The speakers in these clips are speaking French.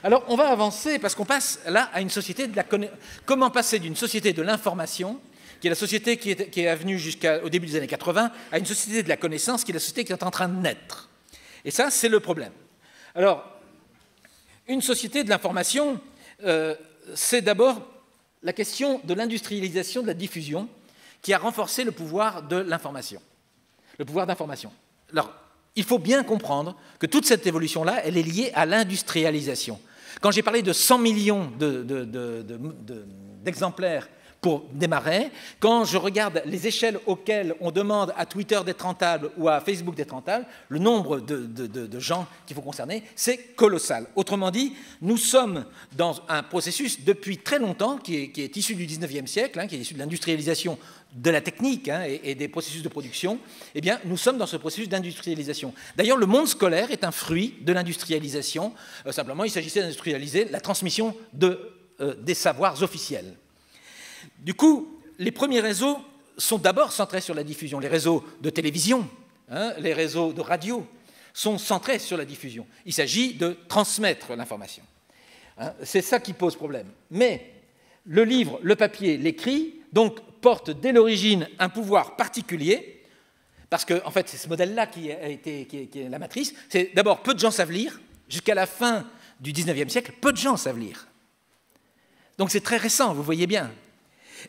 Alors, on va avancer parce qu'on passe là à une société de la connaissance. Comment passer d'une société de l'information, qui est la société qui est venue jusqu'au début des années 80, à une société de la connaissance, qui est la société qui est en train de naître. Et ça, c'est le problème. Alors, une société de l'information, c'est d'abord la question de l'industrialisation de la diffusion qui a renforcé le pouvoir de l'information, le pouvoir d'information. Alors, il faut bien comprendre que toute cette évolution-là, elle est liée à l'industrialisation. Quand j'ai parlé de 100 millions d'exemplaires pour démarrer, quand je regarde les échelles auxquelles on demande à Twitter d'être rentable ou à Facebook d'être rentable, le nombre de gens qu'il faut concerner, c'est colossal. Autrement dit, nous sommes dans un processus depuis très longtemps qui est issu du 19e siècle, qui est issu de l'industrialisation de la technique et des processus de production. Eh bien, nous sommes dans ce processus d'industrialisation. D'ailleurs, le monde scolaire est un fruit de l'industrialisation. Simplement, il s'agissait d'industrialiser la transmission des savoirs officiels. Du coup, les premiers réseaux sont d'abord centrés sur la diffusion. Les réseaux de télévision, les réseaux de radio sont centrés sur la diffusion. Il s'agit de transmettre l'information. C'est ça qui pose problème. Mais le livre, le papier, l'écrit, donc, porte dès l'origine un pouvoir particulier, parce que, en fait, c'est ce modèle-là qui est la matrice. C'est d'abord, peu de gens savent lire. Jusqu'à la fin du 19e siècle, peu de gens savent lire. Donc, c'est très récent, vous voyez bien.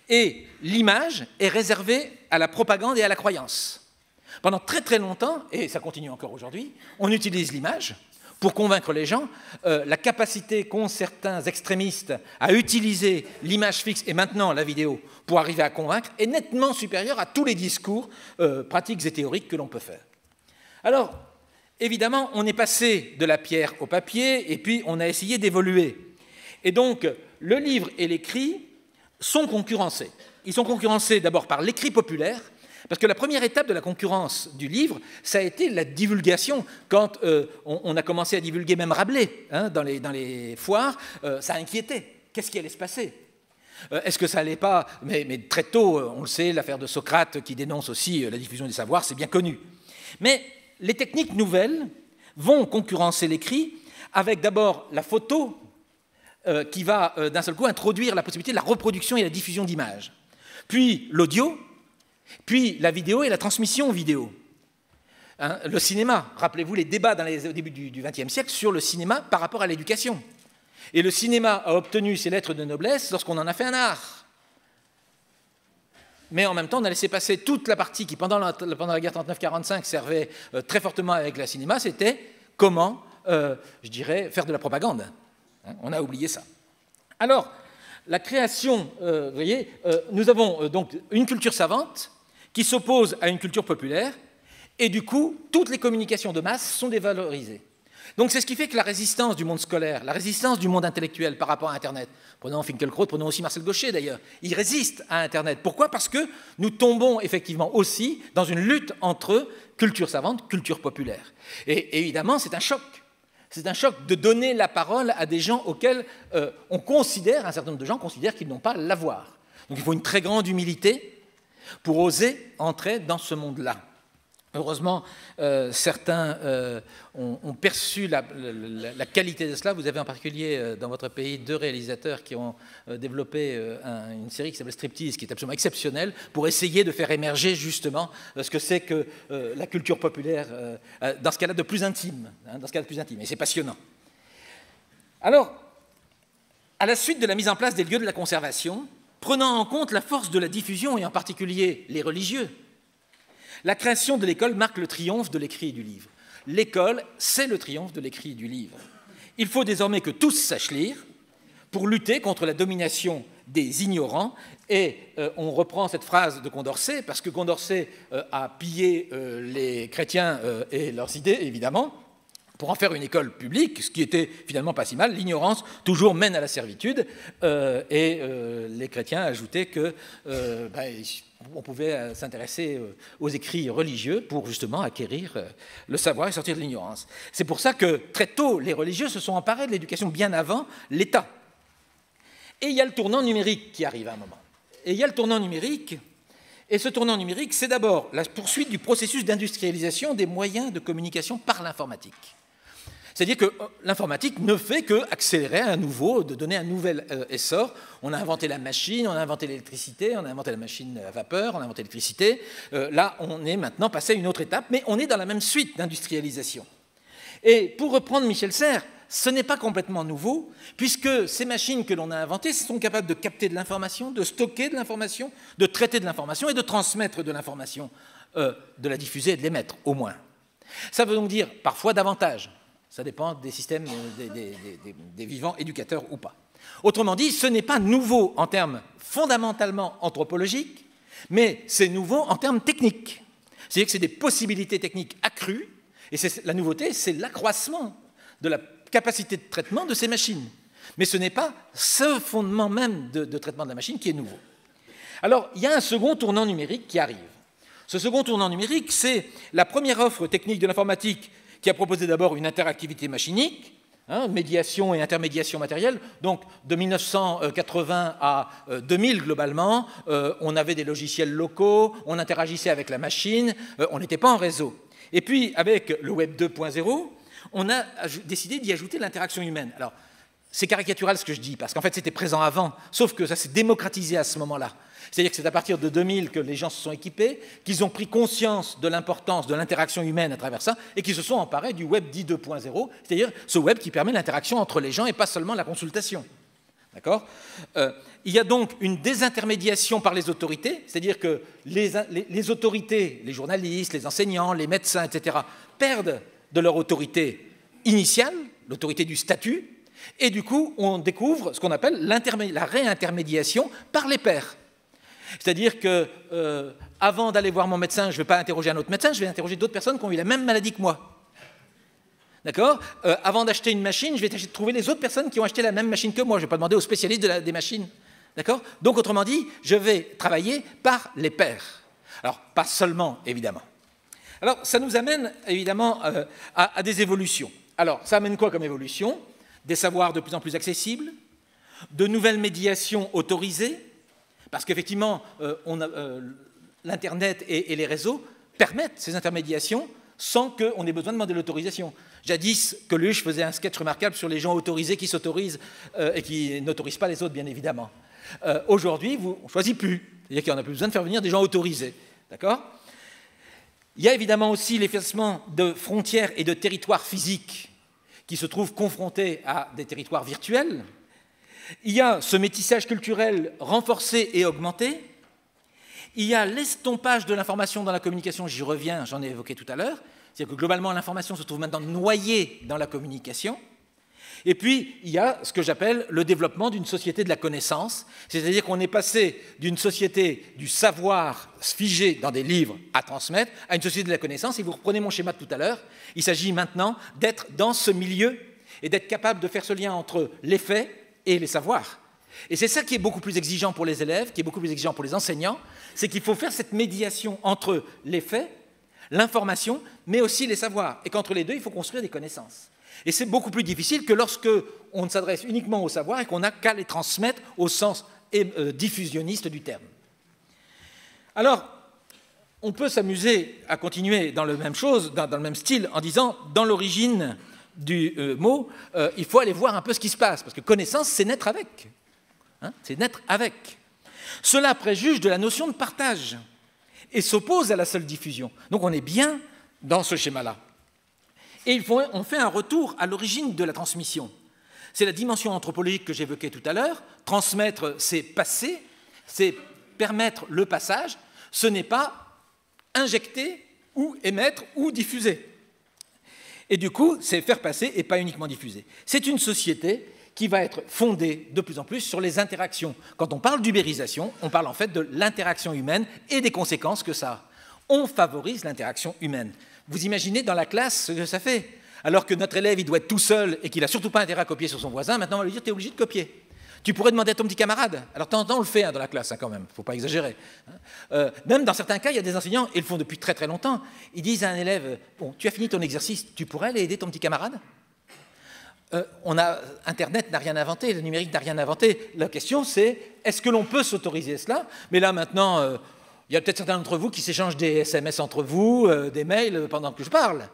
Et l'image est réservée à la propagande et à la croyance. Pendant très très longtemps, et ça continue encore aujourd'hui, on utilise l'image pour convaincre les gens. La capacité qu'ont certains extrémistes à utiliser l'image fixe et maintenant la vidéo pour arriver à convaincre est nettement supérieure à tous les discours pratiques et théoriques que l'on peut faire. Alors, évidemment, on est passé de la pierre au papier et puis on a essayé d'évoluer. Et donc, le livre et l'écrit sont concurrencés. Ils sont concurrencés d'abord par l'écrit populaire, parce que la première étape de la concurrence du livre, ça a été la divulgation. Quand on a commencé à divulguer même Rabelais dans les foires, ça inquiétait. Qu'est-ce qui allait se passer? Est-ce que ça allait pas... Mais très tôt, on le sait, l'affaire de Socrate qui dénonce aussi la diffusion des savoirs, c'est bien connu. Mais les techniques nouvelles vont concurrencer l'écrit avec d'abord la photo, qui va d'un seul coup introduire la possibilité de la reproduction et la diffusion d'images. Puis l'audio, puis la vidéo et la transmission vidéo. Le cinéma, rappelez-vous les débats au début du XXe siècle sur le cinéma par rapport à l'éducation. Et le cinéma a obtenu ses lettres de noblesse lorsqu'on en a fait un art. Mais en même temps, on a laissé passer toute la partie qui, pendant la guerre 39-45, servait très fortement avec le cinéma, c'était comment, je dirais, faire de la propagande. On a oublié ça. Alors, la création, vous voyez, nous avons donc une culture savante qui s'oppose à une culture populaire, et du coup, toutes les communications de masse sont dévalorisées. Donc c'est ce qui fait que la résistance du monde scolaire, la résistance du monde intellectuel par rapport à Internet, prenons Finkielkraut, prenons aussi Marcel Gauchet d'ailleurs, ils résistent à Internet. Pourquoi? Parce que nous tombons effectivement aussi dans une lutte entre culture savante, culture populaire. Et évidemment, c'est un choc. C'est un choc de donner la parole à des gens auxquels on considère, un certain nombre de gens considèrent qu'ils n'ont pas à l'avoir. Donc il faut une très grande humilité pour oser entrer dans ce monde-là. Heureusement, certains ont perçu la qualité de cela. Vous avez en particulier dans votre pays 2 réalisateurs qui ont développé une série qui s'appelle Striptease, qui est absolument exceptionnelle, pour essayer de faire émerger justement ce que c'est que la culture populaire dans ce cas-là de plus intime. Et c'est passionnant. Alors, à la suite de la mise en place des lieux de la conservation, prenant en compte la force de la diffusion, et en particulier les religieux, la création de l'école marque le triomphe de l'écrit et du livre. L'école, c'est le triomphe de l'écrit et du livre. Il faut désormais que tous sachent lire pour lutter contre la domination des ignorants. Et on reprend cette phrase de Condorcet, parce que Condorcet a pillé les chrétiens et leurs idées, évidemment, pour en faire une école publique, ce qui était finalement pas si mal. L'ignorance toujours mène à la servitude. Et les chrétiens ajoutaient que... on pouvait s'intéresser aux écrits religieux pour justement acquérir le savoir et sortir de l'ignorance. C'est pour ça que très tôt, les religieux se sont emparés de l'éducation bien avant l'État. Et il y a le tournant numérique qui arrive à un moment. Et ce tournant numérique, c'est d'abord la poursuite du processus d'industrialisation des moyens de communication par l'informatique. C'est-à-dire que l'informatique ne fait qu'accélérer à nouveau, de donner un nouvel essor. On a inventé la machine, on a inventé l'électricité, on a inventé la machine à vapeur, on a inventé l'électricité. Là, on est maintenant passé à une autre étape, mais on est dans la même suite d'industrialisation. Et pour reprendre Michel Serres, ce n'est pas complètement nouveau, puisque ces machines que l'on a inventées sont capables de capter de l'information, de stocker de l'information, de traiter de l'information et de transmettre de l'information, de la diffuser et de l'émettre, au moins. Ça veut donc dire parfois davantage. Ça dépend des systèmes, des vivants éducateurs ou pas. Autrement dit, ce n'est pas nouveau en termes fondamentalement anthropologiques, mais c'est nouveau en termes techniques. C'est-à-dire que c'est des possibilités techniques accrues, et la nouveauté, c'est l'accroissement de la capacité de traitement de ces machines. Mais ce n'est pas ce fondement même de traitement de la machine qui est nouveau. Alors, il y a un second tournant numérique qui arrive. Ce second tournant numérique, c'est la première offre technique de l'informatique qui a proposé d'abord une interactivité machinique, médiation et intermédiation matérielle. Donc, de 1980 à 2000, globalement, on avait des logiciels locaux, on interagissait avec la machine, on n'était pas en réseau. Et puis, avec le Web 2.0, on a décidé d'y ajouter l'interaction humaine. Alors, c'est caricatural ce que je dis, parce qu'en fait, c'était présent avant, sauf que ça s'est démocratisé à ce moment-là. C'est-à-dire que c'est à partir de 2000 que les gens se sont équipés, qu'ils ont pris conscience de l'importance de l'interaction humaine à travers ça, et qu'ils se sont emparés du web dit 2.0, c'est-à-dire ce web qui permet l'interaction entre les gens et pas seulement la consultation. D'accord ? Il y a donc une désintermédiation par les autorités, c'est-à-dire que les autorités, les journalistes, les enseignants, les médecins, etc., perdent de leur autorité initiale, l'autorité du statut, et du coup, on découvre ce qu'on appelle la réintermédiation par les pairs. C'est-à-dire que, avant d'aller voir mon médecin, je ne vais pas interroger un autre médecin, je vais interroger d'autres personnes qui ont eu la même maladie que moi. D'accord ? Avant d'acheter une machine, je vais trouver les autres personnes qui ont acheté la même machine que moi. Je ne vais pas demander aux spécialistes des machines. D'accord ? Donc, autrement dit, je vais travailler par les pairs. Alors, pas seulement, évidemment. Alors, ça nous amène, évidemment, à des évolutions. Alors, ça amène quoi comme évolution ? Des savoirs de plus en plus accessibles, de nouvelles médiations autorisées, parce qu'effectivement, l'Internet et les réseaux permettent ces intermédiations sans qu'on ait besoin de demander l'autorisation. Jadis, Coluche faisait un sketch remarquable sur les gens autorisés qui s'autorisent et qui n'autorisent pas les autres, bien évidemment. Aujourd'hui, on ne choisit plus. C'est-à-dire qu'il n'y en a plus besoin de faire venir des gens autorisés. D'accord ? Il y a évidemment aussi l'effacement de frontières et de territoires physiques qui se trouvent confrontés à des territoires virtuels. Il y a ce métissage culturel renforcé et augmenté. Il y a l'estompage de l'information dans la communication, j'y reviens, j'en ai évoqué tout à l'heure. C'est-à-dire que globalement, l'information se trouve maintenant noyée dans la communication. Et puis, il y a ce que j'appelle le développement d'une société de la connaissance, c'est-à-dire qu'on est passé d'une société du savoir figé dans des livres à transmettre à une société de la connaissance. Et vous reprenez mon schéma de tout à l'heure, il s'agit maintenant d'être dans ce milieu et d'être capable de faire ce lien entre les faits et les savoirs. Et c'est ça qui est beaucoup plus exigeant pour les élèves, qui est beaucoup plus exigeant pour les enseignants, c'est qu'il faut faire cette médiation entre les faits, l'information, mais aussi les savoirs. Et qu'entre les deux, il faut construire des connaissances. Et c'est beaucoup plus difficile que lorsque on s'adresse uniquement au savoir et qu'on n'a qu'à les transmettre au sens diffusionniste du terme. Alors, on peut s'amuser à continuer dans le même chose, dans le même style, en disant, dans l'origine du mot, il faut aller voir un peu ce qui se passe, parce que connaissance, c'est naître avec. Hein, c'est naître avec. Cela préjuge de la notion de partage et s'oppose à la seule diffusion. Donc on est bien dans ce schéma-là. Et on fait un retour à l'origine de la transmission. C'est la dimension anthropologique que j'évoquais tout à l'heure. Transmettre, c'est passer, c'est permettre le passage. Ce n'est pas injecter ou émettre ou diffuser. Et du coup, c'est faire passer et pas uniquement diffuser. C'est une société qui va être fondée de plus en plus sur les interactions. Quand on parle d'ubérisation, on parle en fait de l'interaction humaine et des conséquences que ça a. On favorise l'interaction humaine. Vous imaginez dans la classe ce que ça fait. Alors que notre élève, il doit être tout seul et qu'il n'a surtout pas intérêt à copier sur son voisin, maintenant on va lui dire, tu es obligé de copier. Tu pourrais demander à ton petit camarade. Alors de temps en temps, on le fait dans la classe quand même, il ne faut pas exagérer. Même dans certains cas, il y a des enseignants, ils le font depuis très très longtemps, ils disent à un élève, bon, tu as fini ton exercice, tu pourrais aller aider ton petit camarade ? Internet n'a rien inventé, le numérique n'a rien inventé. La question c'est, est-ce que l'on peut s'autoriser cela ? Mais là maintenant, il y a peut-être certains d'entre vous qui s'échangent des SMS entre vous, des mails pendant que je parle.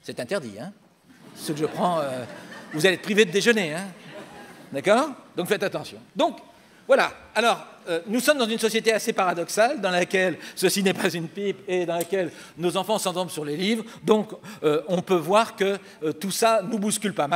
C'est interdit, hein. Ce que je prends, vous allez être privé de déjeuner, hein. D'accord? Donc faites attention. Donc, voilà. Alors, nous sommes dans une société assez paradoxale, dans laquelle ceci n'est pas une pipe et dans laquelle nos enfants s'endorment sur les livres. Donc, on peut voir que tout ça nous bouscule pas mal.